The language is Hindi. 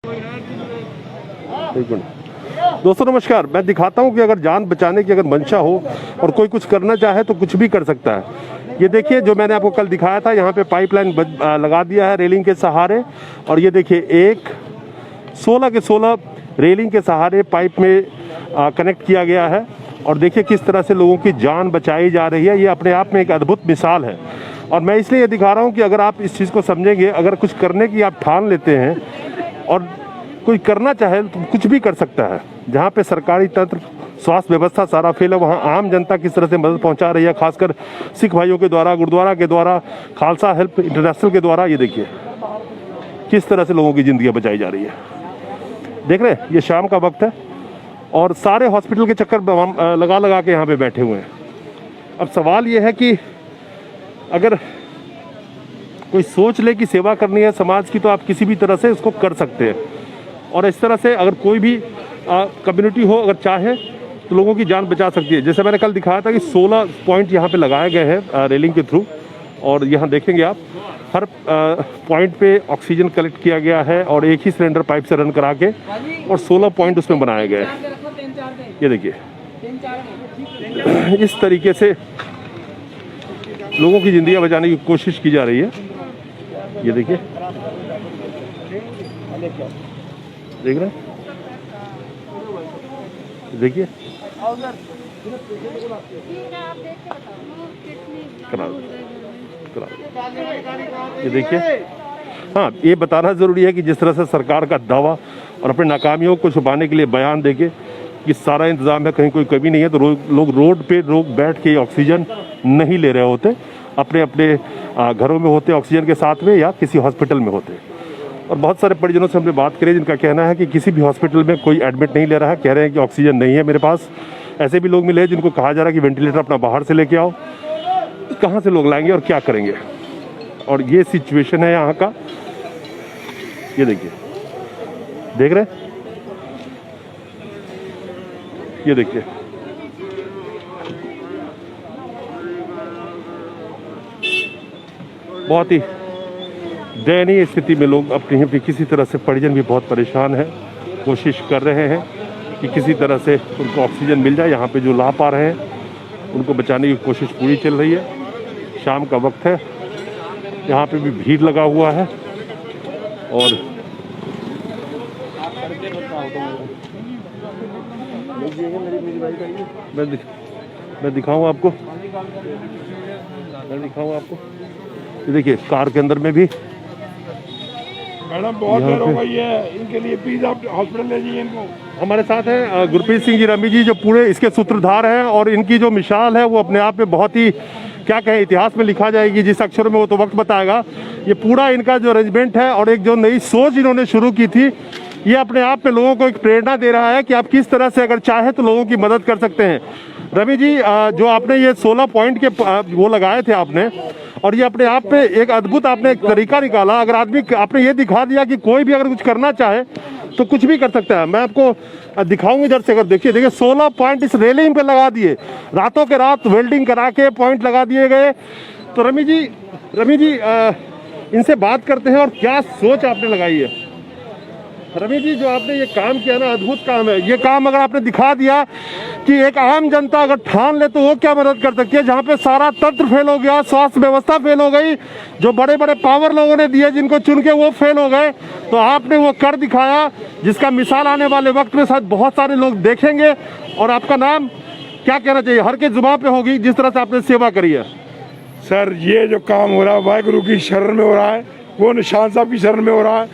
एक मिनट दोस्तों नमस्कार। मैं दिखाता हूं कि अगर जान बचाने की अगर मंशा हो और कोई कुछ करना चाहे तो कुछ भी कर सकता है। ये देखिए जो मैंने आपको कल दिखाया था, यहाँ पे पाइपलाइन लगा दिया है रेलिंग के सहारे। और ये देखिए 16 के 16 रेलिंग के सहारे पाइप में कनेक्ट किया गया है। और देखिए किस तरह से लोगों की जान बचाई जा रही है। ये अपने आप में एक अद्भुत मिसाल है। और मैं इसलिए ये दिखा रहा हूँ कि अगर आप इस चीज़ को समझेंगे, अगर कुछ करने की आप ठान लेते हैं और कोई करना चाहे तो कुछ भी कर सकता है। जहाँ पे सरकारी तंत्र, स्वास्थ्य व्यवस्था सारा फेल है, वहाँ आम जनता किस तरह से मदद पहुँचा रही है, खासकर सिख भाइयों के द्वारा, गुरुद्वारा के द्वारा, खालसा हेल्प इंटरनेशनल के द्वारा। ये देखिए किस तरह से लोगों की ज़िंदगी बचाई जा रही है। देख रहे हैं, ये शाम का वक्त है और सारे हॉस्पिटल के चक्कर लगा लगा के यहाँ पे बैठे हुए हैं। अब सवाल ये है कि अगर कोई सोच ले कि सेवा करनी है समाज की, तो आप किसी भी तरह से इसको कर सकते हैं। और इस तरह से अगर कोई भी कम्युनिटी हो, अगर चाहे तो लोगों की जान बचा सकती है। जैसे मैंने कल दिखाया था कि 16 पॉइंट यहाँ पे लगाए गए हैं रेलिंग के थ्रू। और यहाँ देखेंगे आप, हर पॉइंट पे ऑक्सीजन कलेक्ट किया गया है और एक ही सिलेंडर पाइप से रन करा के, और 16 पॉइंट उसमें बनाए गए हैं। ये देखिए इस तरीके से लोगों की जिंदगी बचाने की कोशिश की जा रही है। ये देखिए, देख रहे हैं, देखिए करा ये देखिए। हाँ, ये बताना ज़रूरी है कि जिस तरह से सरकार का दावा और अपने नाकामियों को छुपाने के लिए बयान देके कि सारा इंतज़ाम है, कहीं कोई कमी नहीं है, तो लोग रोड पे बैठ के ऑक्सीजन नहीं ले रहे होते, अपने अपने घरों में होते ऑक्सीजन के साथ में, या किसी हॉस्पिटल में होते। और बहुत सारे परिजनों से हमने बात करी जिनका कहना है कि किसी भी हॉस्पिटल में कोई एडमिट नहीं ले रहा है, कह रहे हैं कि ऑक्सीजन नहीं है मेरे पास। ऐसे भी लोग मिले जिनको कहा जा रहा है कि वेंटिलेटर अपना बाहर से लेके आओ। कहाँ से लोग लाएंगे और क्या करेंगे? और ये सिचुएशन है यहाँ का। ये देखिए, देख रहे हैं, ये देखिए बहुत ही दयनीय स्थिति में लोग अपनी किसी तरह से, परिजन भी बहुत परेशान है, कोशिश कर रहे हैं कि किसी तरह से उनको ऑक्सीजन मिल जाए। यहाँ पे जो ला पा रहे हैं उनको बचाने की कोशिश पूरी चल रही है। शाम का वक्त है, यहाँ पे भी भीड़ लगा हुआ है। और मैं दिखाऊँ आपको, ये देखिए कार के अंदर में भी। मैडम बहुत देर हो गई है, इनके लिए प्लीज आप हॉस्पिटल ले जाइए इनको। हमारे साथ हैं गुरप्रीत सिंह जी रमी जी, जो पूरे इसके सूत्रधार हैं। और इनकी जो मिसाल है वो अपने आप में बहुत ही, क्या कहें, इतिहास में लिखा जाएगी। जिस अक्षर में वो तो वक्त बताएगा। ये पूरा इनका जो अरेंजमेंट है और एक जो नई सोच इन्होंने शुरू की थी, ये अपने आप में लोगों को एक प्रेरणा दे रहा है कि आप किस तरह से अगर चाहे तो लोगों की मदद कर सकते हैं। रवि जी, जो आपने ये 16 पॉइंट के वो लगाए थे आपने, और ये अपने आप में एक अद्भुत आपने एक तरीका निकाला। अगर आदमी, आपने ये दिखा दिया कि कोई भी अगर कुछ करना चाहे तो कुछ भी कर सकता है। मैं आपको दिखाऊंगी इधर से। अगर देखिए 16 पॉइंट इस रेलिंग पे लगा दिए, रातों के रात वेल्डिंग करा के पॉइंट लगा दिए गए। तो रमी जी इनसे बात करते हैं और क्या सोच आपने लगाई है। रवि जी, जो आपने ये काम किया ना, अद्भुत काम है। ये काम अगर आपने दिखा दिया कि एक आम जनता अगर ठान ले तो वो क्या मदद कर सकती है। जहाँ पे सारा तंत्र फेल हो गया, स्वास्थ्य व्यवस्था फेल हो गई, जो बड़े बड़े पावर लोगों ने दिए जिनको चुन के वो फेल हो गए, तो आपने वो कर दिखाया, जिसका मिसाल आने वाले वक्त में शायद बहुत सारे लोग देखेंगे। और आपका नाम क्या कहना चाहिए, हर के जुबान पे होगी, जिस तरह से आपने सेवा करी है। सर, ये जो काम हो रहा है वाहिगुरु की शरण में हो रहा है, वो निशान साहब की शरण में हो रहा है।